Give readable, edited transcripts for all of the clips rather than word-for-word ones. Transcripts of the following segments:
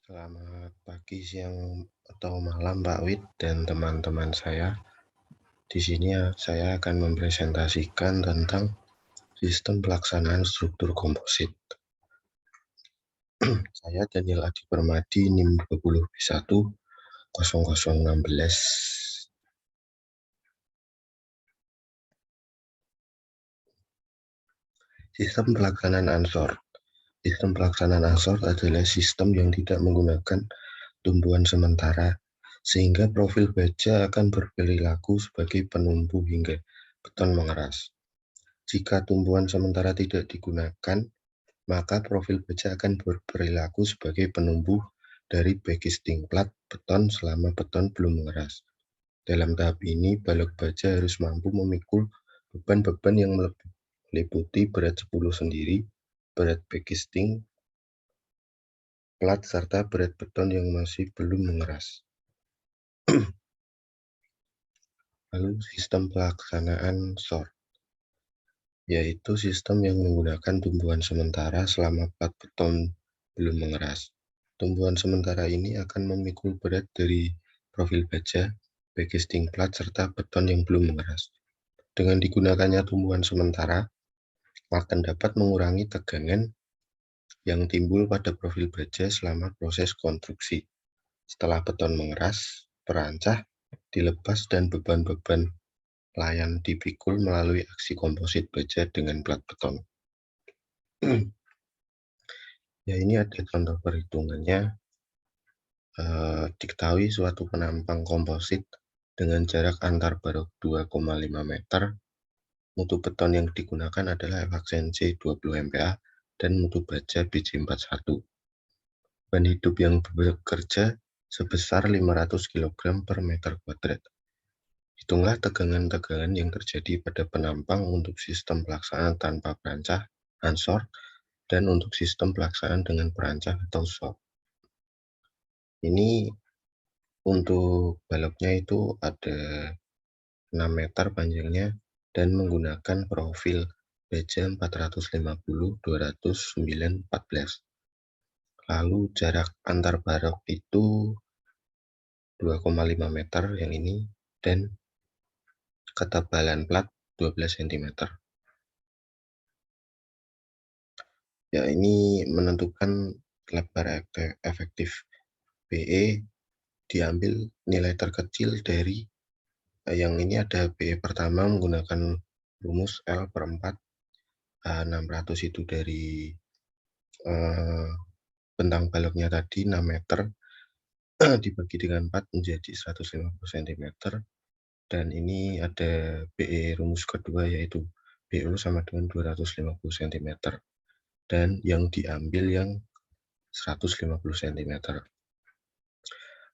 Selamat pagi, siang, atau malam Pak Wid dan teman-teman saya. Di sini saya akan mempresentasikan tentang sistem pelaksanaan struktur komposit. Saya Daniel Adi Permadi, NIM 20B10016. Sistem pelaksanaan ansor. Sistem pelaksanaan ansor adalah sistem yang tidak menggunakan tumbuhan sementara, sehingga profil baja akan berperilaku sebagai penumpu hingga beton mengeras. Jika tumbuhan sementara tidak digunakan, maka profil baja akan berperilaku sebagai penumbuh dari backing plat beton selama beton belum mengeras. Dalam tahap ini, balok baja harus mampu memikul beban-beban yang meliputi berat 10 sendiri, berat backing plat, serta berat beton yang masih belum mengeras. Lalu sistem pelaksanaan SOR, yaitu sistem yang menggunakan tumbuhan sementara selama plat beton belum mengeras. Tumbuhan sementara ini akan memikul berat dari profil baja, backing plat, serta beton yang belum mengeras. Dengan digunakannya tumbuhan sementara, akan dapat mengurangi tegangan yang timbul pada profil baja selama proses konstruksi. Setelah beton mengeras, perancah dilepas dan beban-beban layan dipikul melalui aksi komposit baja dengan plat beton. Ya, ini ada contoh perhitungannya. Diketahui suatu penampang komposit dengan jarak antar balok 2,5 meter, mutu beton yang digunakan adalah FHCNC 20 MPa dan mutu baja BJ41. Beban hidup yang bekerja sebesar 500 kg per meter kuadrat. Hitunglah tegangan-tegangan yang terjadi pada penampang untuk sistem pelaksanaan tanpa perancah ansor dan untuk sistem pelaksanaan dengan perancah atau SOR. Ini untuk baloknya itu ada 6 meter panjangnya dan menggunakan profil baja 450/200/914. Lalu jarak antar balok itu 2,5 meter yang ini dan ketebalan plat 12 cm. Ya, ini menentukan lebar efektif BE diambil nilai terkecil dari yang ini ada BE pertama menggunakan rumus L/4, 600 itu dari bentang baloknya tadi 6 meter dibagi dengan 4 menjadi 150 cm, dan ini ada BE rumus kedua yaitu BO sama dengan 250 cm, dan yang diambil yang 150 cm.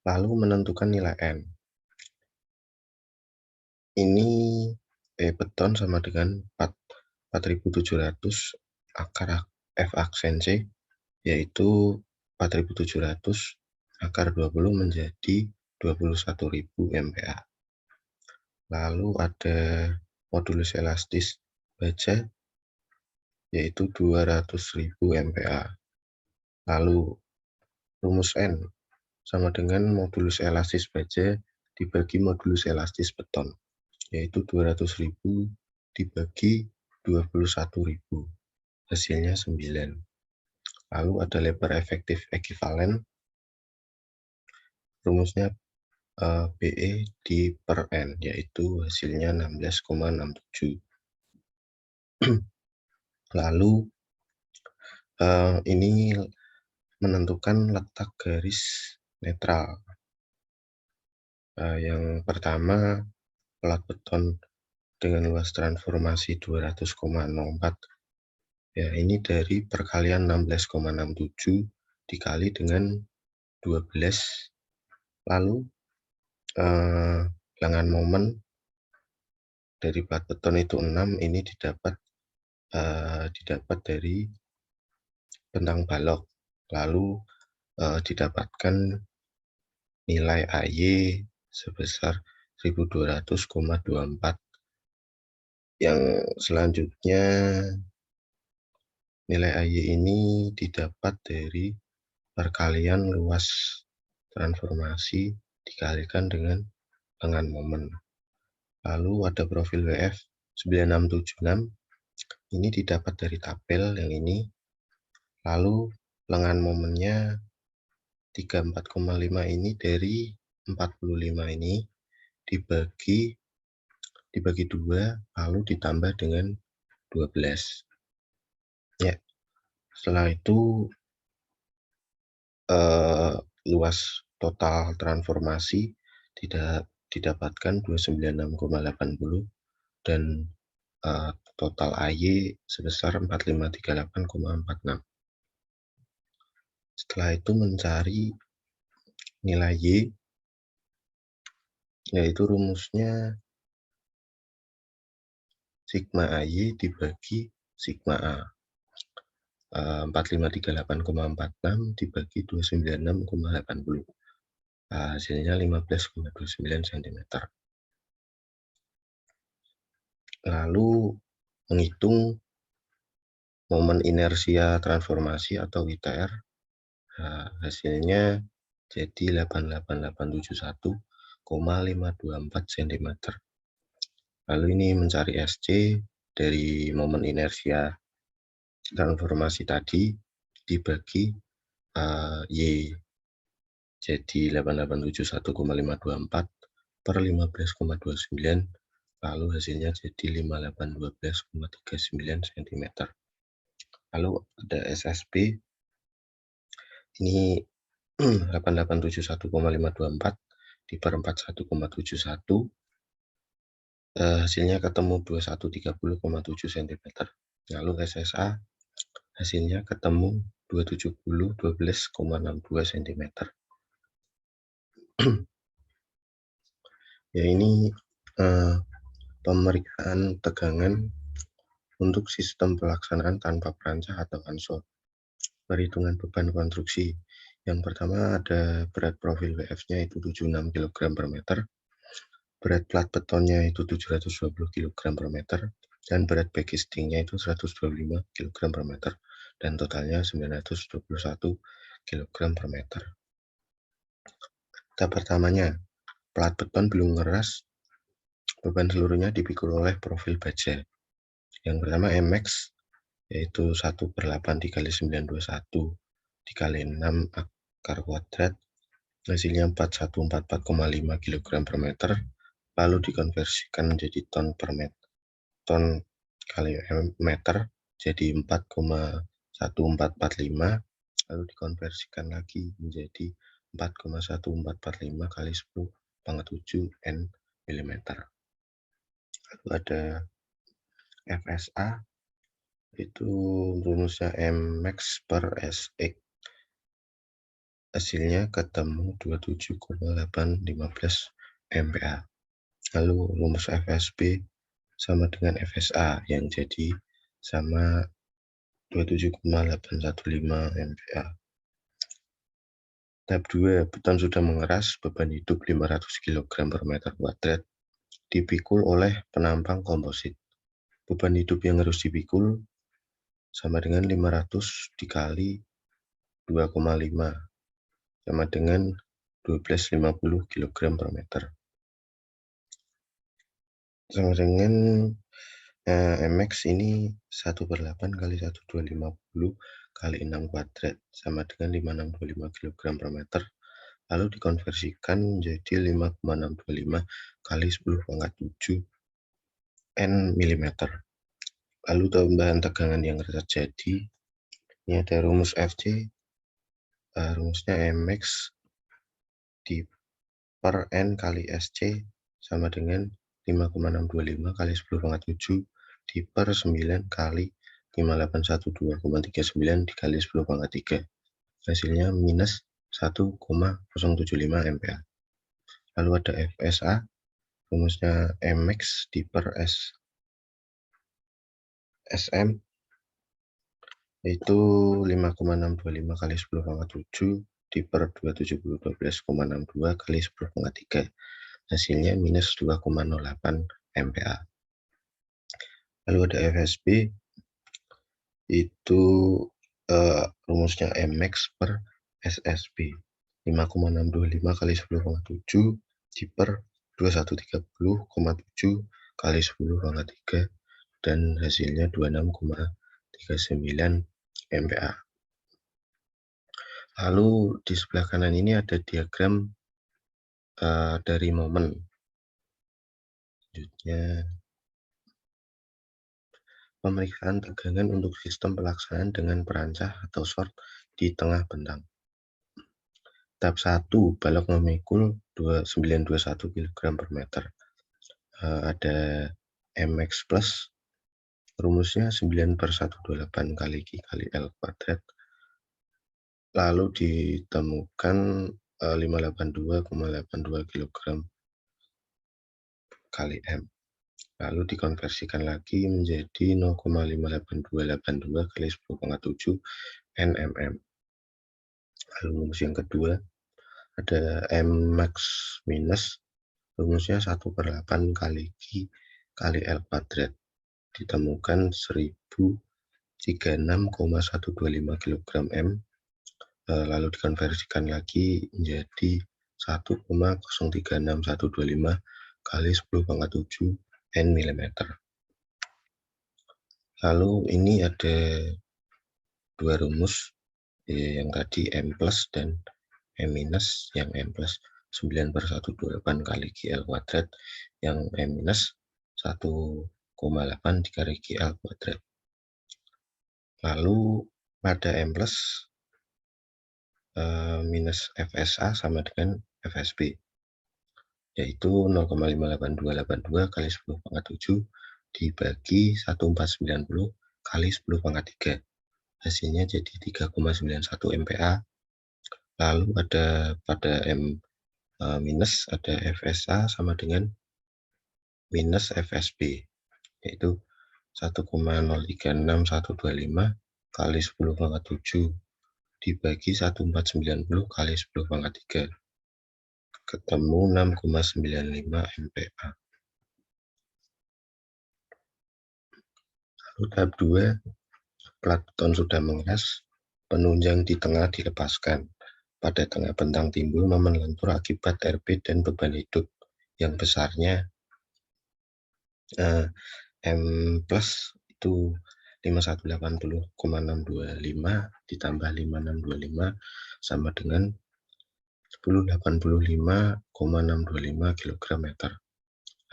Lalu menentukan nilai N. Ini beton sama dengan 4.700 akar FHCNC, yaitu 4.700 akar 20 menjadi 21.000 MPa. Lalu ada modulus elastis baja, yaitu 200.000 MPa. Lalu rumus N sama dengan modulus elastis baja dibagi modulus elastis beton, yaitu 200.000 dibagi 21.000, hasilnya 9. Lalu ada lebar efektif ekivalen, rumusnya BE di per N, yaitu hasilnya 16,67. Lalu ini menentukan letak garis netral. Yang pertama, plat beton dengan luas transformasi 200,04. Ya, ini dari perkalian 16,67 dikali dengan 12. Lalu bilangan momen dari plat beton itu 6, ini didapat dari bentang balok. Lalu didapatkan nilai AY sebesar 1200,24. Yang selanjutnya nilai AY ini didapat dari perkalian luas transformasi dikalikan dengan lengan momen. Lalu ada profil WF 9676, ini didapat dari tabel yang ini. Lalu lengan momennya 34,5 ini dari 45 ini dibagi 2 lalu ditambah dengan 12. Ya, setelah itu luas total transformasi tidak didapatkan 296,80 dan total AY sebesar 4538,46. Setelah itu mencari nilai Y, yaitu rumusnya sigma AY dibagi sigma A. 4538,46 dibagi 296,80. Hasilnya 15,29 cm. Lalu menghitung momen inersia transformasi atau ITR. Hasilnya jadi 88871,524 cm. Lalu ini mencari SC dari momen inersia transformasi tadi dibagi Y, jadi 8871524 per 15,29, lalu hasilnya jadi 5812,39 cm. Lalu ada SSB, ini 8871524 diper 41,71, hasilnya ketemu 2130,7 cm. Lalu SSA hasilnya ketemu 270 12,62 cm. Ya, ini pemeriksaan tegangan untuk sistem pelaksanaan tanpa perancah atau ansor. Perhitungan beban konstruksi. Yang pertama ada berat profil WF-nya itu 76 kg per meter, berat plat betonnya itu 720 kg per meter, dan berat backcastingnya itu 125 kg per meter, dan totalnya 921 kg per meter. Tahap pertamanya, plat beton belum ngeras, beban seluruhnya dipikul oleh profil baja. Yang pertama MX, yaitu 1/8 dikali 921 dikali 6 akar kuadrat, hasilnya 4144,5 kg per meter, lalu dikonversikan menjadi ton per meter, ton kali meter jadi 4,1445, lalu dikonversikan lagi menjadi 4,1445 kali 10⁻⁷ N mm. Lalu ada FSA, itu rumusnya Mx per Sx, hasilnya ketemu 27,815 MPa. Lalu rumus FSB sama dengan FSA yang jadi sama 27,815 MPa. Tahap 2, beton sudah mengeras, beban hidup 500 kg per meter kuadrat, dipikul oleh penampang komposit. Beban hidup yang harus dipikul sama dengan 500 dikali 2,5 sama dengan 1250 kg per meter. Sama dengan MX ini 1/8 kali 1250 kali 6 kuadrat sama dengan 5625 kg per meter, lalu dikonversikan menjadi 5,625 kali 10⁻⁷ N mm. Lalu tambahan tegangan yang terjadi, ini ada rumus FC, rumusnya MX di per N kali SC sama dengan 5,625 kali 10⁻⁷ di per 9 kali 5812,39 dikali 10⁻3. Hasilnya minus 1,075 MPa. Lalu ada FSA, rumusnya MX di per SM, itu 5,625 kali 10⁻⁷ di per 27012,62 kali 10⁻3. Hasilnya minus 2,08 MPa. Lalu ada FSB, itu rumusnya MX per SSB 5,625 kali 10,7 per 2130,7 kali 10,3 dan hasilnya 26,39 MPa. Lalu di sebelah kanan ini ada diagram dari momen. Selanjutnya pemeriksaan tegangan untuk sistem pelaksanaan dengan perancah atau short di tengah bentang. Tahap 1, balok memikul 921 kg per meter. Ada Mx plus, rumusnya 9/128 kali Q kali L kuadrat. Lalu ditemukan 582,82 kg kali M. Lalu dikonversikan lagi menjadi 0,58282 kali 10,7 nmm. Lalu rumus yang kedua ada Mmax minus, rumusnya 1/8 kali Q kali L kuadrat. Ditemukan 1036,125 kg M. Lalu dikonversikan lagi menjadi 1,036125 kali 10,7 Nm. Lalu ini ada dua rumus, yang tadi M plus dan M minus. Yang M plus 9/128 kali QL kuadrat, yang M minus 1,8 dikali QL kuadrat. Lalu pada M plus minus FSA sama dengan FSB, yaitu 0,58282 kali 10,7 dibagi 1490 kali 10,3. Hasilnya jadi 3,91 MPa. Lalu ada pada M minus ada FSA sama dengan minus FSB, yaitu 1,036125 kali 10,7 dibagi 1490 kali 10,3, ketemu 6,95 MPa. Lalu tahap 2, plat beton sudah mengeras, penunjang di tengah dilepaskan. Pada tengah bentang timbul momen lentur akibat RP dan beban hidup yang besarnya M plus itu 5180,625 ditambah 5625 sama dengan 1085,625 kg meter.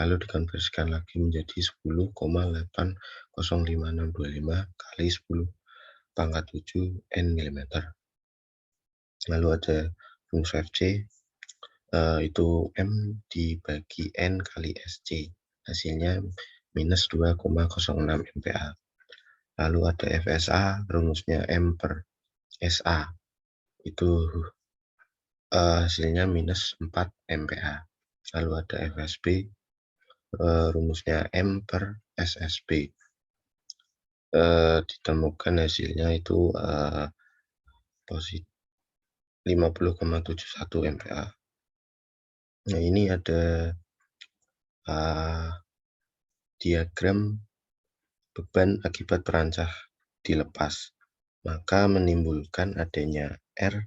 Lalu dikonversikan lagi menjadi 10,805625 kali 10⁻7 Nm. Lalu ada rumus FC, itu M dibagi N kali SC, hasilnya minus 2,06 MPa. Lalu ada FSA, rumusnya M per SA, itu hasilnya minus 4 MPa. Lalu ada FSB, rumusnya M per SSB, ditemukan hasilnya itu positif 50,71 MPa. Nah, ini ada diagram beban akibat perancah dilepas, maka menimbulkan adanya R,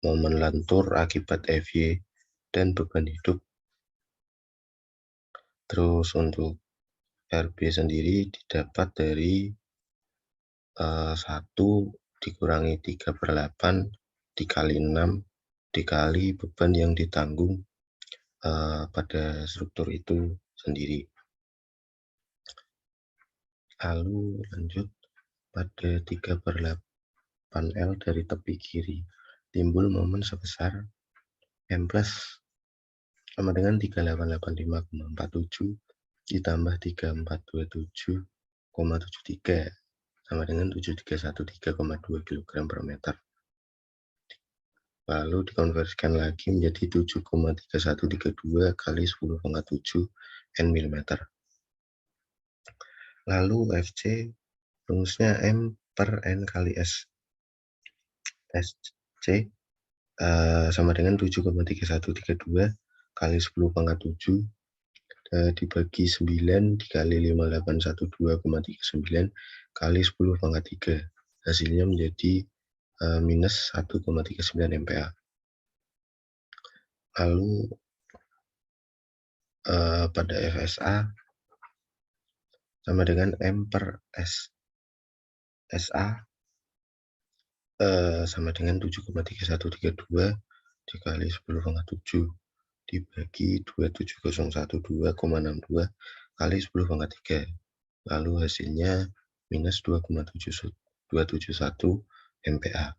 momen lentur akibat FY, dan beban hidup. Terus untuk RB sendiri didapat dari 1 dikurangi 3/8 dikali 6 dikali beban yang ditanggung pada struktur itu sendiri. Lalu lanjut pada 3/8L dari tepi kiri, timbul momen sebesar M plus sama dengan 3885,47 ditambah 3427,73 sama dengan 7313,2 kg per meter. Lalu dikonversikan lagi menjadi 7,3132 kali 10,7 Nm. Lalu FC, rumusnya M per N kali S. SC sama dengan 7,3132 kali 10,7 dibagi 9 dikali 5812,39 kali 10,3. Hasilnya menjadi minus 1,39 MPa. Lalu pada FSA sama dengan M per S. SA sama dengan 7,3132 dikali 10⁻7 dibagi 27012,62 kali 10⁻3. Lalu hasilnya minus 2,271 MPa.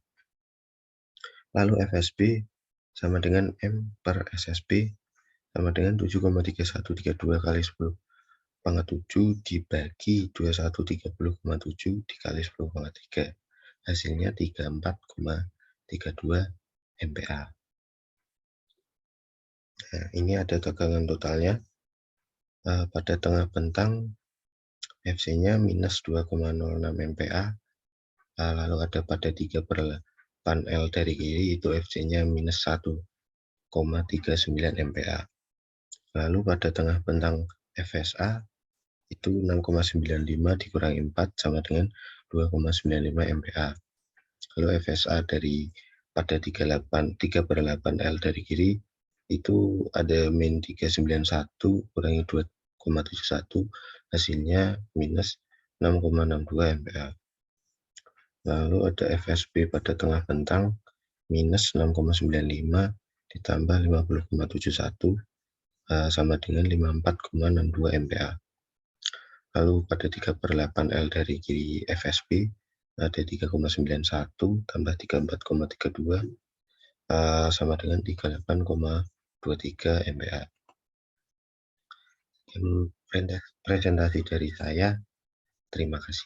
Lalu FSB sama dengan M per SSB sama dengan 7,3132 kali 10⁻7 dibagi 2130,7 dikali 10⁻3. Hasilnya 34,32 MPa. Nah, ini ada tegangan totalnya. Pada tengah bentang FC-nya minus 2,06 MPa. Lalu ada pada 3/8 L dari kiri itu FC-nya minus 1,39 MPa. Lalu pada tengah bentang FSA itu 6,95 dikurangi 4 sama dengan 2,95 MPa. Lalu FSA dari pada 3/8 L dari kiri itu ada min 391 kurangi 2,71 hasilnya minus 6,62 MPa. Lalu ada FSB pada tengah bentang minus 6,95 ditambah 50,71 sama dengan 54,62 MPa. Lalu pada 3/8 L dari kiri FSB ada 3,91 tambah 34,32 sama dengan 38,23 MPa. Presentasi dari saya, terima kasih.